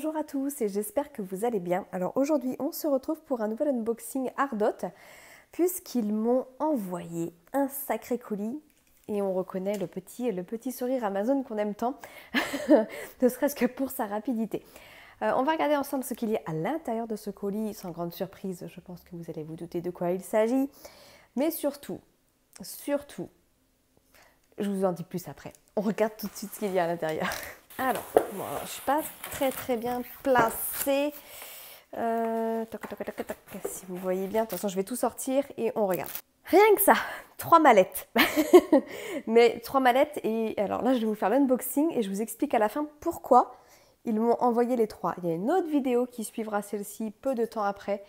Bonjour à tous et j'espère que vous allez bien. Alors aujourd'hui on se retrouve pour un nouvel unboxing Ardot puisqu'ils m'ont envoyé un sacré colis et on reconnaît le petit sourire Amazon qu'on aime tant, ne serait-ce que pour sa rapidité. On va regarder ensemble ce qu'il y a à l'intérieur de ce colis, sans grande surprise, je pense que vous allez vous douter de quoi il s'agit. Mais surtout, je vous en dis plus après. On regarde tout de suite ce qu'il y a à l'intérieur. Alors, bon, je ne suis pas très bien placée. Si vous voyez bien, de toute façon, je vais tout sortir et on regarde. Rien que ça, 3 mallettes. Mais 3 mallettes et alors là, je vais vous faire l'unboxing et je vous explique à la fin pourquoi ils m'ont envoyé les 3. Il y a une autre vidéo qui suivra celle-ci peu de temps après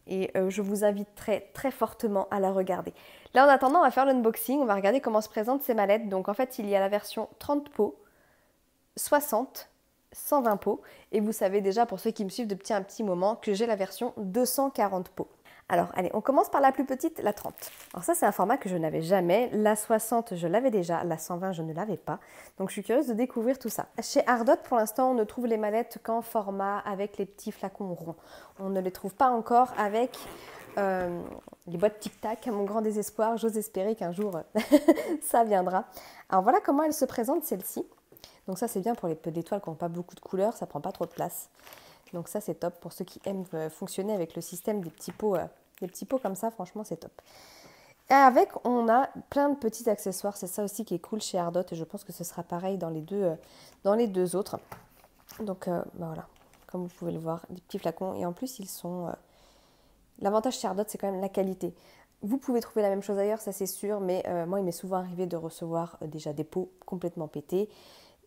et je vous invite très fortement à la regarder. Là, en attendant, on va faire l'unboxing, on va regarder comment se présentent ces mallettes. Donc en fait, il y a la version 30 pots, 60, 120 pots et vous savez déjà pour ceux qui me suivent depuis un petit moment que j'ai la version 240 pots. Alors allez, on commence par la plus petite, la 30. Alors ça c'est un format que je n'avais jamais, la 60 je l'avais déjà, la 120 je ne l'avais pas. Donc je suis curieuse de découvrir tout ça. Chez Ardot pour l'instant on ne trouve les mallettes qu'en format avec les petits flacons ronds. On ne les trouve pas encore avec les boîtes tic-tac, à mon grand désespoir, j'ose espérer qu'un jour ça viendra. Alors voilà comment elle se présente celle-ci. Donc ça c'est bien pour les peu d'étoiles qui n'ont pas beaucoup de couleurs, ça prend pas trop de place. Donc ça c'est top pour ceux qui aiment fonctionner avec le système des petits pots comme ça, franchement c'est top. Et avec on a plein de petits accessoires, c'est ça aussi qui est cool chez Ardot et je pense que ce sera pareil dans les deux autres. Donc voilà, comme vous pouvez le voir, des petits flacons et en plus ils sont... L'avantage chez Ardot c'est quand même la qualité. Vous pouvez trouver la même chose ailleurs, ça c'est sûr, mais moi il m'est souvent arrivé de recevoir déjà des pots complètement pétés.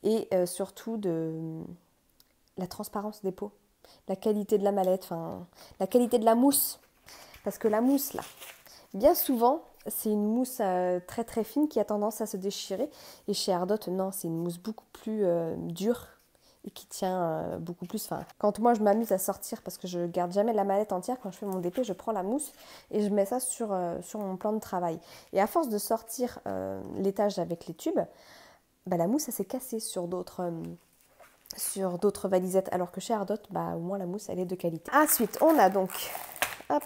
Et surtout de la transparence des pots, la qualité de la mallette, enfin la qualité de la mousse. Parce que la mousse là, bien souvent, c'est une mousse très fine qui a tendance à se déchirer. Et chez Ardot, non, c'est une mousse beaucoup plus dure et qui tient beaucoup plus. Enfin, quand moi je m'amuse à sortir, parce que je garde jamais la mallette entière, quand je fais mon DP, je prends la mousse et je mets ça sur mon plan de travail. Et à force de sortir l'étage avec les tubes, bah, la mousse, elle s'est cassée sur d'autres valisettes, alors que chez Ardot, bah, au moins la mousse, elle est de qualité. Ensuite, on a donc hop,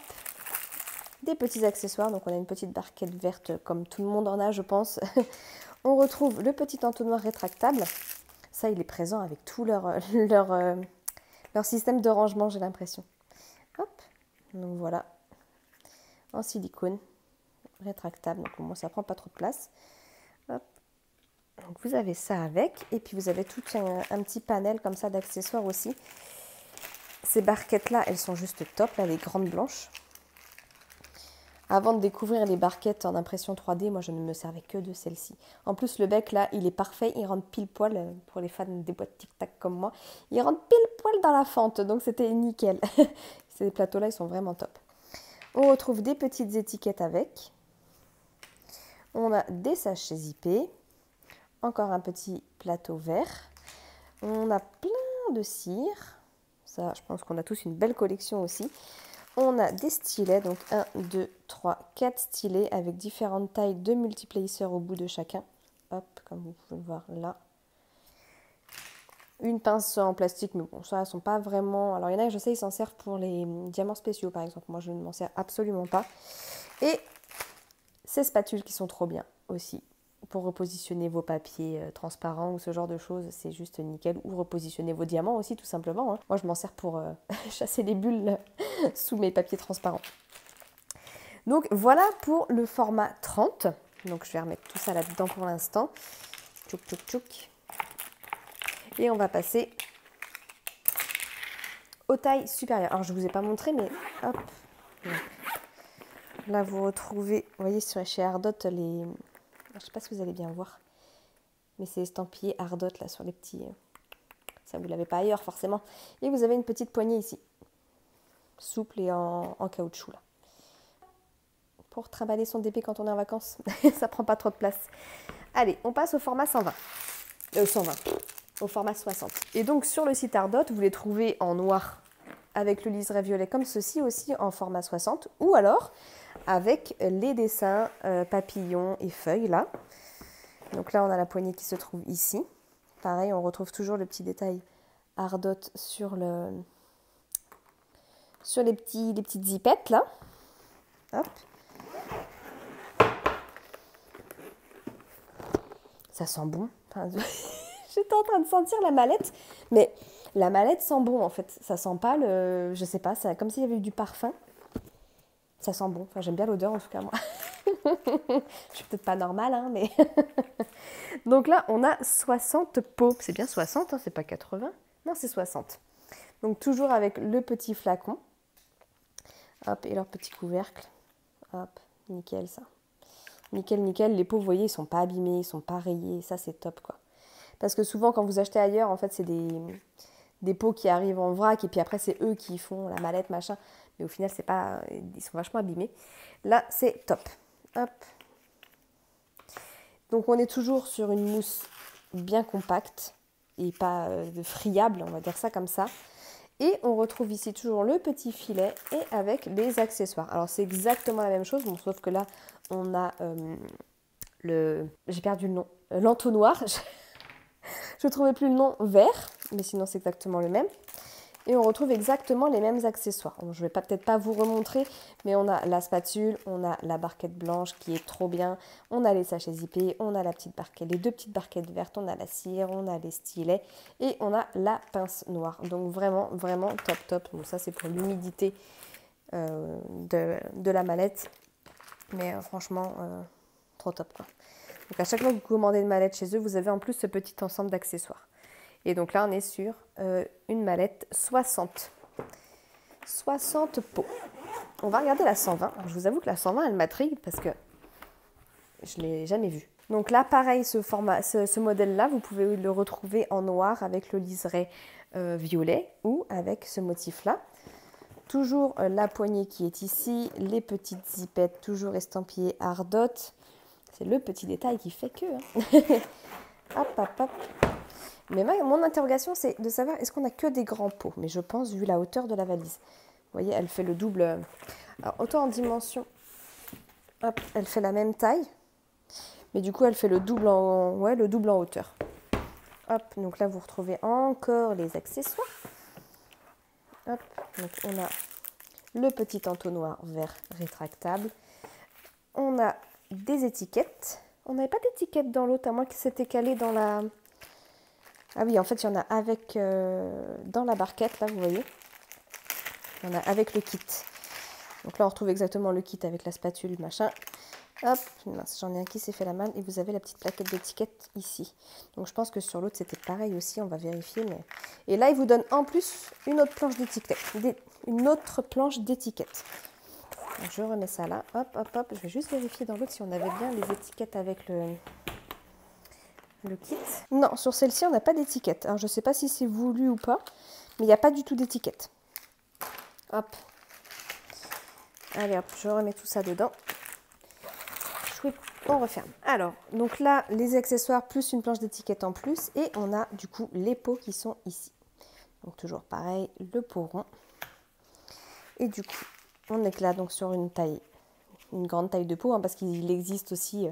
des petits accessoires. Donc, on a une petite barquette verte, comme tout le monde en a, je pense. On retrouve le petit entonnoir rétractable. Ça, il est présent avec tout leur système de rangement, j'ai l'impression. Hop, donc voilà, en silicone, rétractable. Donc, au moins, ça prend pas trop de place. Hop. Donc vous avez ça avec et puis vous avez tout un petit panel comme ça d'accessoires aussi. Ces barquettes là, elles sont juste top, là les grandes blanches. Avant de découvrir les barquettes en impression 3D, moi je ne me servais que de celle-ci. En plus le bec là, il est parfait, il rentre pile poil pour les fans des boîtes tic-tac comme moi. Il rentre pile poil dans la fente, donc c'était nickel. Ces plateaux là, ils sont vraiment top. On retrouve des petites étiquettes avec. On a des sachets zippés. Encore un petit plateau vert. On a plein de cires. Ça, je pense qu'on a tous une belle collection aussi. On a des stylets, donc 1, 2, 3, 4 stylets avec différentes tailles de multiplacers au bout de chacun. Hop, comme vous pouvez le voir là. Une pince en plastique, mais bon, ça, elles sont pas vraiment... Alors, il y en a, je sais, ils s'en servent pour les diamants spéciaux, par exemple. Moi, je ne m'en sers absolument pas. Et ces spatules qui sont trop bien aussi. Pour repositionner vos papiers transparents ou ce genre de choses, c'est juste nickel. Ou repositionner vos diamants aussi, tout simplement. Hein. Moi, je m'en sers pour chasser les bulles sous mes papiers transparents. Donc, voilà pour le format 30. Donc, je vais remettre tout ça là-dedans pour l'instant. Tchouk, tchouk, tchouk. Et on va passer aux tailles supérieures. Alors, je ne vous ai pas montré, mais hop. Là, vous retrouvez, vous voyez, chez Ardot, les... Je ne sais pas si vous allez bien voir, mais c'est estampillé Ardot là sur les petits... Ça, vous ne l'avez pas ailleurs forcément. Et vous avez une petite poignée ici, souple et en caoutchouc là. Pour trimballer son DP quand on est en vacances, ça prend pas trop de place. Allez, on passe au format 120. 120, au format 60. Et donc sur le site Ardot, vous les trouvez en noir avec le liseré violet comme ceci aussi en format 60 ou alors avec les dessins papillons et feuilles là. Donc là on a la poignée qui se trouve ici. Pareil, on retrouve toujours le petit détail Ardot sur les petites zipettes là. Hop. Ça sent bon. Enfin, j'étais en train de sentir la mallette, mais la mallette sent bon en fait. Ça sent pas je sais pas, c'est comme s'il y avait eu du parfum. Ça sent bon. Enfin, j'aime bien l'odeur en tout cas moi. Je suis peut-être pas normale, hein, mais... Donc là, on a 60 pots. C'est bien 60, hein, c'est pas 80. Non, c'est 60. Donc toujours avec le petit flacon. Hop, et leur petit couvercle. Hop, nickel ça. Nickel, nickel. Les pots, vous voyez, ils sont pas abîmés, ils sont pas rayés. Ça, c'est top, quoi. Parce que souvent, quand vous achetez ailleurs, en fait, c'est des pots qui arrivent en vrac et puis après, c'est eux qui font la mallette, machin. Mais au final, c'est pas... Ils sont vachement abîmés. Là, c'est top. Hop. Donc, on est toujours sur une mousse bien compacte et pas friable, on va dire ça comme ça. Et on retrouve ici toujours le petit filet et avec les accessoires. Alors, c'est exactement la même chose, bon, sauf que là, on a j'ai perdu le nom, l'entonnoir. Je ne trouvais plus le nom vert, mais sinon, c'est exactement le même. Et on retrouve exactement les mêmes accessoires. Bon, je ne vais peut-être pas vous remontrer, mais on a la spatule, on a la barquette blanche qui est trop bien, on a les sachets zippés, on a la petite barquette, les deux petites barquettes vertes, on a la cire, on a les stylets et on a la pince noire. Donc vraiment, vraiment top, top. Bon, ça, c'est pour l'humidité de la mallette, mais franchement, trop top, quoi. Donc à chaque fois que vous commandez une mallette chez eux, vous avez en plus ce petit ensemble d'accessoires. Et donc là, on est sur une mallette 60 pots. On va regarder la 120. Alors, je vous avoue que la 120, elle m'intrigue parce que je ne l'ai jamais vue. Donc là, pareil, ce modèle-là, vous pouvez le retrouver en noir avec le liseré violet ou avec ce motif-là. Toujours la poignée qui est ici, les petites zipettes toujours estampillées Ardot. C'est le petit détail qui fait que... Hein. Hop, hop, hop. Mais mon interrogation, c'est de savoir, est-ce qu'on a que des grands pots? Mais je pense, vu la hauteur de la valise. Vous voyez, elle fait le double. Alors, autant en dimension, hop, elle fait la même taille. Mais du coup, elle fait le double en hauteur. Hop, donc là, vous retrouvez encore les accessoires. Hop, donc on a le petit entonnoir vert rétractable. On a des étiquettes. On n'avait pas d'étiquette dans l'autre, à moins que c'était calé dans la... Ah oui, en fait, il y en a avec dans la barquette, là, vous voyez. Il y en a avec le kit. Donc là, on retrouve exactement le kit avec la spatule, machin. Hop, j'en ai un qui s'est fait la malle et vous avez la petite plaquette d'étiquette ici. Donc je pense que sur l'autre, c'était pareil aussi, on va vérifier. Mais... Et là, il vous donne en plus une autre planche d'étiquette. Je remets ça là. Hop, hop, hop. Je vais juste vérifier dans l'autre si on avait bien les étiquettes avec le kit. Non, sur celle-ci, on n'a pas d'étiquette. Alors, je ne sais pas si c'est voulu ou pas, mais il n'y a pas du tout d'étiquette. Hop. Allez, hop, je remets tout ça dedans. On referme. Alors, donc là, les accessoires plus une planche d'étiquette en plus. Et on a du coup les pots qui sont ici. Donc, toujours pareil, le pot rond. Et du coup, on est là donc sur une grande taille de pot, hein, parce qu'il existe aussi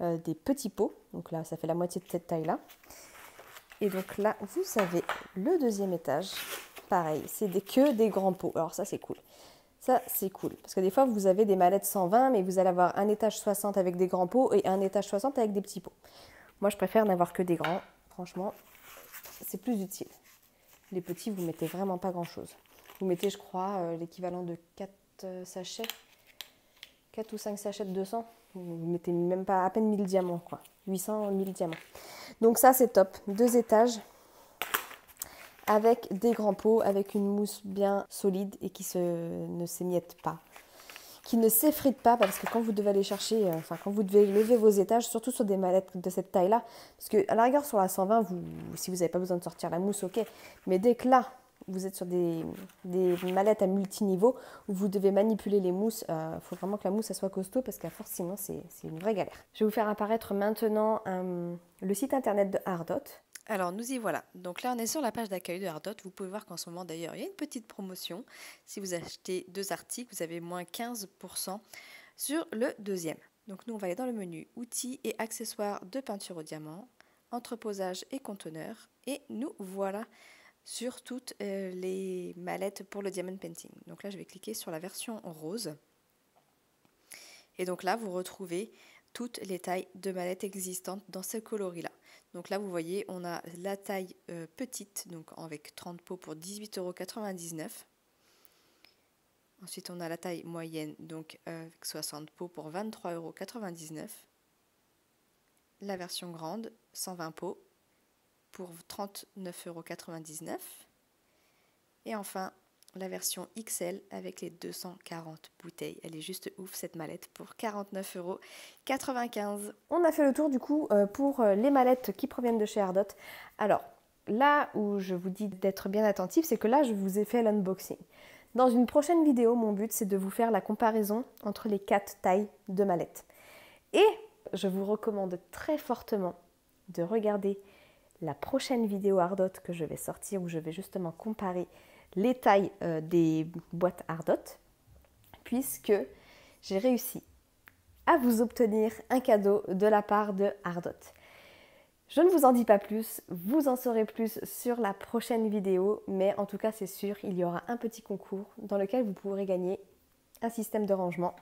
des petits pots. Donc là, ça fait la moitié de cette taille-là. Et donc là, vous avez le deuxième étage. Pareil, c'est que des grands pots. Alors ça, c'est cool. Ça, c'est cool. Parce que des fois, vous avez des mallettes 120, mais vous allez avoir un étage 60 avec des grands pots et un étage 60 avec des petits pots. Moi, je préfère n'avoir que des grands. Franchement, c'est plus utile. Les petits, vous mettez vraiment pas grand-chose. Vous mettez, je crois, l'équivalent de 4 sachets. 4 ou 5 sachets de 200. Vous mettez même pas à peine 1000 diamants, quoi. 800, 1000 diamants. Donc ça, c'est top. 2 étages avec des grands pots, avec une mousse bien solide et qui ne s'émiette pas, qui ne s'effrite pas, parce que quand vous devez aller chercher, quand vous devez lever vos étages, surtout sur des mallettes de cette taille-là, parce que à la rigueur sur la 120, si vous n'avez pas besoin de sortir la mousse, ok, mais dès que là, vous êtes sur des mallettes à multiniveau où vous devez manipuler les mousses, faut vraiment que la mousse elle soit costaud, parce qu'à force sinon c'est une vraie galère. Je vais vous faire apparaître maintenant le site internet de Ardot. Alors nous y voilà, donc là on est sur la page d'accueil de Ardot. Vous pouvez voir qu'en ce moment d'ailleurs il y a une petite promotion. Si vous achetez 2 articles, vous avez moins 15% sur le deuxième. Donc nous on va aller dans le menu outils et accessoires de peinture au diamant, entreposage et conteneur. Et nous voilà sur toutes les mallettes pour le Diamond Painting. Donc là, je vais cliquer sur la version rose. Et donc là, vous retrouvez toutes les tailles de mallettes existantes dans ce coloris-là. Donc là, vous voyez, on a la taille petite, donc avec 30 pots pour 18,99 €. Ensuite, on a la taille moyenne, donc avec 60 pots pour 23,99 €. La version grande, 120 pots pour 39,99 €. Et enfin, la version XL avec les 240 bouteilles. Elle est juste ouf cette mallette pour 49,95 €. On a fait le tour du coup pour les mallettes qui proviennent de chez Ardot. Alors là où je vous dis d'être bien attentif, c'est que là je vous ai fait l'unboxing. Dans une prochaine vidéo, mon but c'est de vous faire la comparaison entre les 4 tailles de mallettes. Et je vous recommande très fortement de regarder la prochaine vidéo Ardot que je vais sortir où je vais justement comparer les tailles des boîtes Ardot, puisque j'ai réussi à vous obtenir un cadeau de la part de Ardot. Je ne vous en dis pas plus, vous en saurez plus sur la prochaine vidéo, mais en tout cas c'est sûr, il y aura un petit concours dans lequel vous pourrez gagner un système de rangement.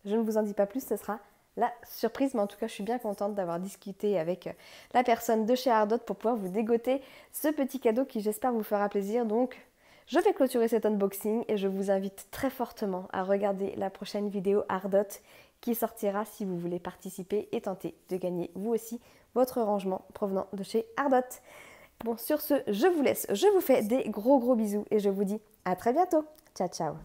Je ne vous en dis pas plus, ce sera la surprise, mais en tout cas je suis bien contente d'avoir discuté avec la personne de chez Ardot pour pouvoir vous dégoter ce petit cadeau qui j'espère vous fera plaisir. Donc je vais clôturer cet unboxing et je vous invite très fortement à regarder la prochaine vidéo Ardot qui sortira si vous voulez participer et tenter de gagner vous aussi votre rangement provenant de chez Ardot. Bon, sur ce, je vous laisse, je vous fais des gros bisous et je vous dis à très bientôt. Ciao, ciao.